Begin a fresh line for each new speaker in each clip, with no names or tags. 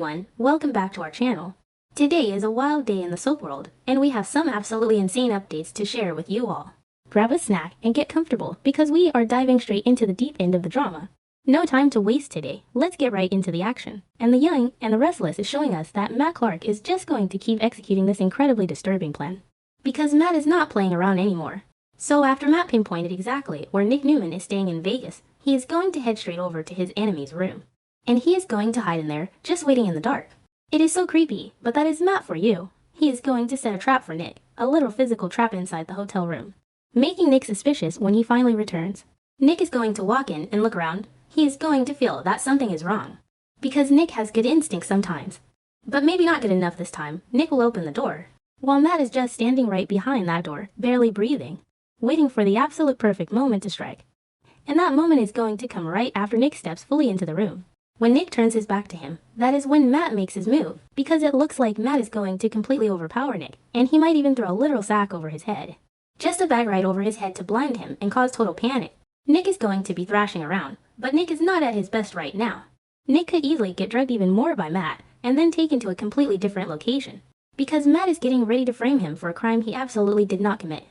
everyone, welcome back to our channel. Today is a wild day in the soap world, and we have some absolutely insane updates to share with you all. Grab a snack and get comfortable because we are diving straight into the deep end of the drama. No time to waste today, let's get right into the action. And the Young and the Restless is showing us that Matt Clark is just going to keep executing this incredibly disturbing plan. Because Matt is not playing around anymore. So after Matt pinpointed exactly where Nick Newman is staying in Vegas, he is going to head straight over to his enemy's room. And he is going to hide in there, just waiting in the dark. It is so creepy, but that is Matt for you. He is going to set a trap for Nick, a little physical trap inside the hotel room, making Nick suspicious when he finally returns. Nick is going to walk in and look around. He is going to feel that something is wrong. Because Nick has good instincts sometimes. But maybe not good enough this time. Nick will open the door, while Matt is just standing right behind that door, barely breathing, waiting for the absolute perfect moment to strike. And that moment is going to come right after Nick steps fully into the room. When Nick turns his back to him, that is when Matt makes his move, because it looks like Matt is going to completely overpower Nick, and he might even throw a literal sack over his head. Just a bag right over his head to blind him and cause total panic. Nick is going to be thrashing around, but Nick is not at his best right now. Nick could easily get drugged even more by Matt, and then taken to a completely different location, because Matt is getting ready to frame him for a crime he absolutely did not commit.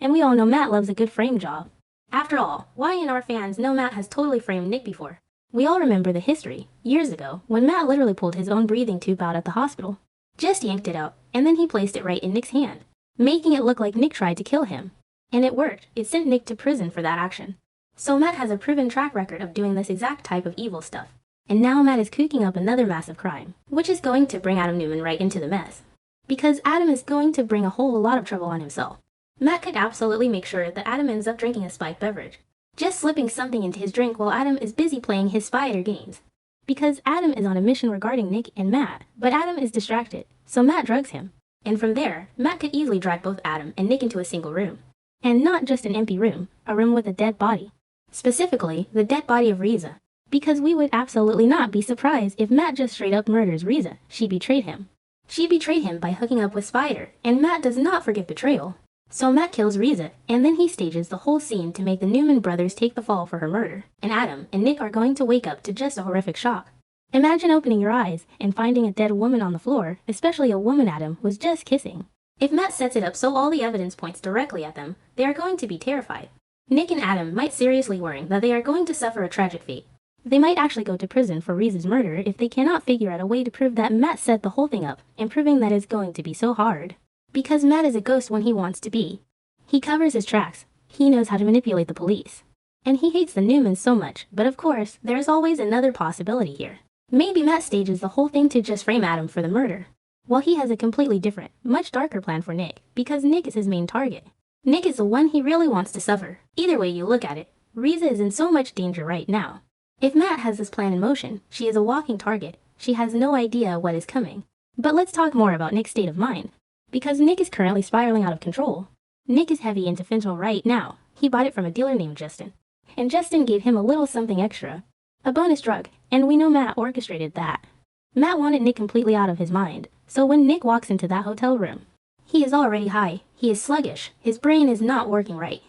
And we all know Matt loves a good frame job. After all, why and our fans know Matt has totally framed Nick before. We all remember the history, years ago, when Matt literally pulled his own breathing tube out at the hospital. Just yanked it out, and then he placed it right in Nick's hand, making it look like Nick tried to kill him. And it worked. It sent Nick to prison for that action. So Matt has a proven track record of doing this exact type of evil stuff. And now Matt is cooking up another massive crime, which is going to bring Adam Newman right into the mess. Because Adam is going to bring a whole lot of trouble on himself. Matt could absolutely make sure that Adam ends up drinking a spiked beverage, just slipping something into his drink while Adam is busy playing his spider games. Because Adam is on a mission regarding Nick and Matt, but Adam is distracted, so Matt drugs him. And from there, Matt could easily drag both Adam and Nick into a single room. And not just an empty room, a room with a dead body. Specifically, the dead body of Riza. Because we would absolutely not be surprised if Matt just straight up murders Riza. She betrayed him. She betrayed him by hooking up with Spider, and Matt does not forgive betrayal. So Matt kills Riza, and then he stages the whole scene to make the Newman brothers take the fall for her murder. And Adam and Nick are going to wake up to just a horrific shock. Imagine opening your eyes and finding a dead woman on the floor, especially a woman Adam was just kissing. If Matt sets it up so all the evidence points directly at them, they are going to be terrified. Nick and Adam might seriously worry that they are going to suffer a tragic fate. They might actually go to prison for Riza's murder if they cannot figure out a way to prove that Matt set the whole thing up, and proving that is going to be so hard. Because Matt is a ghost when he wants to be. He covers his tracks. He knows how to manipulate the police. And he hates the Newmans so much, but of course, there is always another possibility here. Maybe Matt stages the whole thing to just frame Adam for the murder. While he has a completely different, much darker plan for Nick, because Nick is his main target. Nick is the one he really wants to suffer. Either way you look at it, Riza is in so much danger right now. If Matt has this plan in motion, she is a walking target. She has no idea what is coming. But let's talk more about Nick's state of mind. Because Nick is currently spiraling out of control. Nick is heavy into fentanyl right now. He bought it from a dealer named Justin. And Justin gave him a little something extra. A bonus drug, and we know Matt orchestrated that. Matt wanted Nick completely out of his mind, so when Nick walks into that hotel room, he is already high, he is sluggish, his brain is not working right.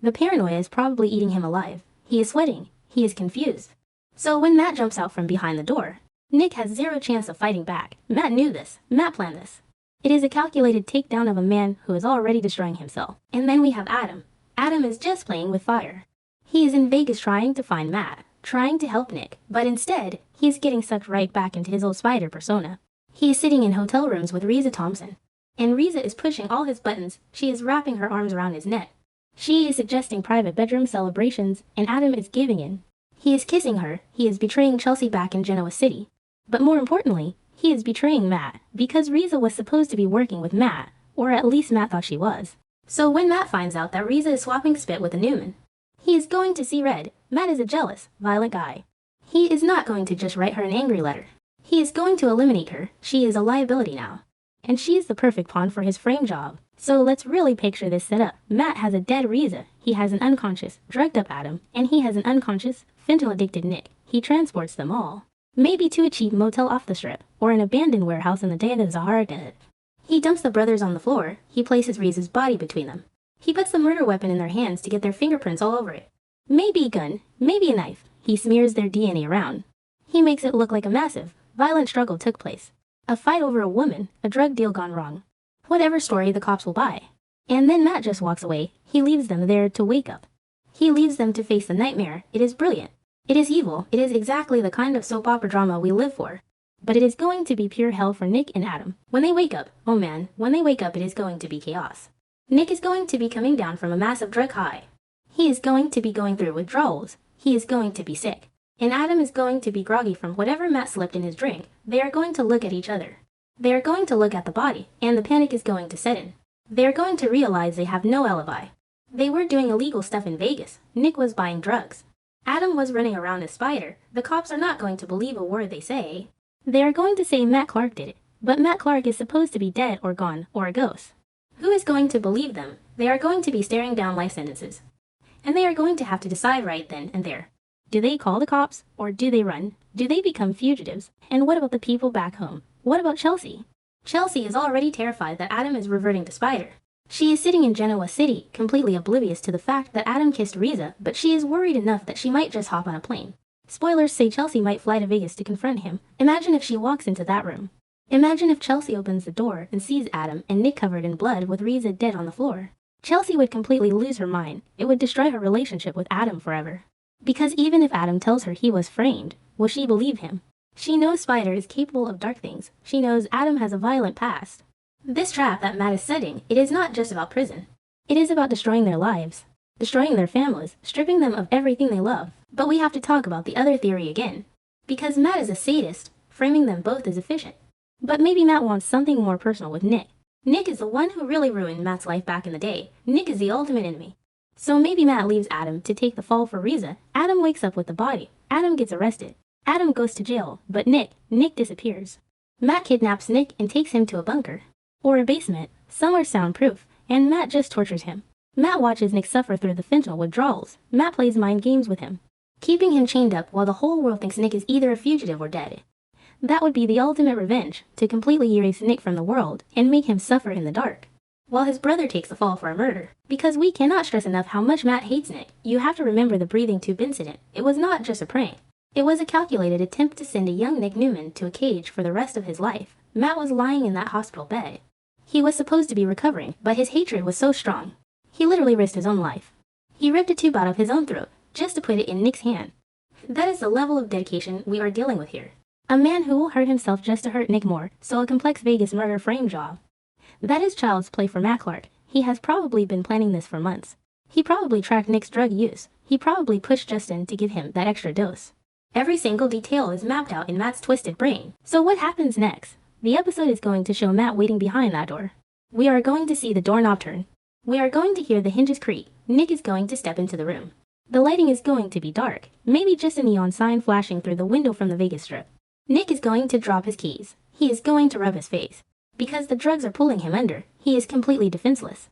The paranoia is probably eating him alive. He is sweating, he is confused. So when Matt jumps out from behind the door, Nick has zero chance of fighting back. Matt knew this, Matt planned this. It is a calculated takedown of a man who is already destroying himself. And then we have Adam. Adam is just playing with fire. He is in Vegas trying to find Matt, trying to help Nick, but instead, he is getting sucked right back into his old spider persona. He is sitting in hotel rooms with Riza Thompson. And Riza is pushing all his buttons. She is wrapping her arms around his neck. She is suggesting private bedroom celebrations, and Adam is giving in. He is kissing her. He is betraying Chelsea back in Genoa City. But more importantly, he is betraying Matt, because Riza was supposed to be working with Matt, or at least Matt thought she was. So when Matt finds out that Riza is swapping spit with a Newman, he is going to see red. Matt is a jealous, violent guy. He is not going to just write her an angry letter. He is going to eliminate her. She is a liability now. And she is the perfect pawn for his frame job. So let's really picture this setup. Matt has a dead Riza. He has an unconscious, drugged up Adam, and he has an unconscious, fentanyl-addicted Nick. He transports them all. Maybe to a cheap motel off the strip, or an abandoned warehouse in the day of Zahara Desert. He dumps the brothers on the floor. He places Riza's body between them. He puts the murder weapon in their hands to get their fingerprints all over it. Maybe a gun, maybe a knife. He smears their DNA around. He makes it look like a massive, Violent struggle took place. A fight over a woman, a drug deal gone wrong. Whatever story the cops will buy. And then Matt just walks away. He leaves them there to wake up. He leaves them to face the nightmare. It is brilliant. It is evil. It is exactly the kind of soap opera drama we live for. But it is going to be pure hell for Nick and Adam. When they wake up, oh man, when they wake up it is going to be chaos. Nick is going to be coming down from a massive drug high. He is going to be going through withdrawals. He is going to be sick. And Adam is going to be groggy from whatever Matt slipped in his drink. They are going to look at each other. They are going to look at the body, and the panic is going to set in. They are going to realize they have no alibi. They were doing illegal stuff in Vegas. Nick was buying drugs. Adam was running around as Spider. The cops are not going to believe a word they say. They are going to say Matt Clark did it. But Matt Clark is supposed to be dead or gone, or a ghost. Who is going to believe them? They are going to be staring down life sentences. And they are going to have to decide right then and there. Do they call the cops, or do they run? Do they become fugitives? And what about the people back home? What about Chelsea? Chelsea is already terrified that Adam is reverting to Spider. She is sitting in Genoa City, completely oblivious to the fact that Adam kissed Riza, but she is worried enough that she might just hop on a plane. Spoilers say Chelsea might fly to Vegas to confront him. Imagine if she walks into that room. Imagine if Chelsea opens the door and sees Adam and Nick covered in blood with Riza dead on the floor. Chelsea would completely lose her mind. It would destroy her relationship with Adam forever. Because even if Adam tells her he was framed, will she believe him? She knows Spider is capable of dark things. She knows Adam has a violent past. This trap that Matt is setting, it is not just about prison. It is about destroying their lives, destroying their families, stripping them of everything they love. But we have to talk about the other theory again. Because Matt is a sadist, framing them both as efficient. But maybe Matt wants something more personal with Nick. Nick is the one who really ruined Matt's life back in the day. Nick is the ultimate enemy. So maybe Matt leaves Adam to take the fall for Riza. Adam wakes up with the body. Adam gets arrested. Adam goes to jail, but Nick disappears. Matt kidnaps Nick and takes him to a bunker. Or a basement, somewhere soundproof, and Matt just tortures him. Matt watches Nick suffer through the fentanyl withdrawals. Matt plays mind games with him, keeping him chained up while the whole world thinks Nick is either a fugitive or dead. That would be the ultimate revenge, to completely erase Nick from the world and make him suffer in the dark, while his brother takes the fall for a murder. Because we cannot stress enough how much Matt hates Nick. You have to remember the breathing tube incident. It was not just a prank. It was a calculated attempt to send a young Nick Newman to a cage for the rest of his life. Matt was lying in that hospital bed. He was supposed to be recovering, but his hatred was so strong. He literally risked his own life. He ripped a tube out of his own throat, just to put it in Nick's hand. That is the level of dedication we are dealing with here. A man who will hurt himself just to hurt Nick more, so a complex Vegas murder frame job. That is child's play for Matt Clark. He has probably been planning this for months. He probably tracked Nick's drug use. He probably pushed Justin to give him that extra dose. Every single detail is mapped out in Matt's twisted brain. So what happens next? The episode is going to show Matt waiting behind that door. We are going to see the doorknob turn. We are going to hear the hinges creak. Nick is going to step into the room. The lighting is going to be dark, maybe just a neon sign flashing through the window from the Vegas Strip. Nick is going to drop his keys. He is going to rub his face. Because the drugs are pulling him under, he is completely defenseless.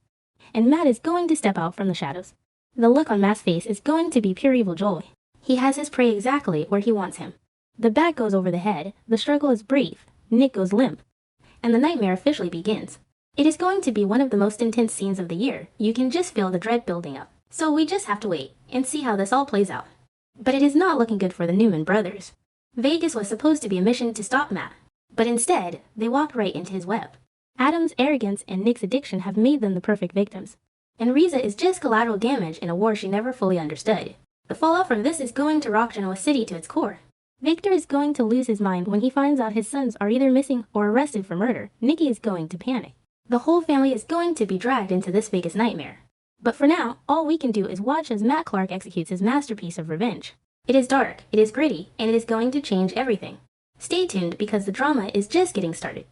And Matt is going to step out from the shadows. The look on Matt's face is going to be pure evil joy. He has his prey exactly where he wants him. The bat goes over the head, the struggle is brief, Nick goes limp, and the nightmare officially begins. It is going to be one of the most intense scenes of the year. You can just feel the dread building up. So we just have to wait and see how this all plays out. But it is not looking good for the Newman brothers. Vegas was supposed to be a mission to stop Matt, but instead, they walked right into his web. Adam's arrogance and Nick's addiction have made them the perfect victims. And Riza is just collateral damage in a war she never fully understood. The fallout from this is going to rock Genoa City to its core. Victor is going to lose his mind when he finds out his sons are either missing or arrested for murder. Nikki is going to panic. The whole family is going to be dragged into this Vegas nightmare. But for now, all we can do is watch as Matt Clark executes his masterpiece of revenge. It is dark, it is gritty, and it is going to change everything. Stay tuned because the drama is just getting started.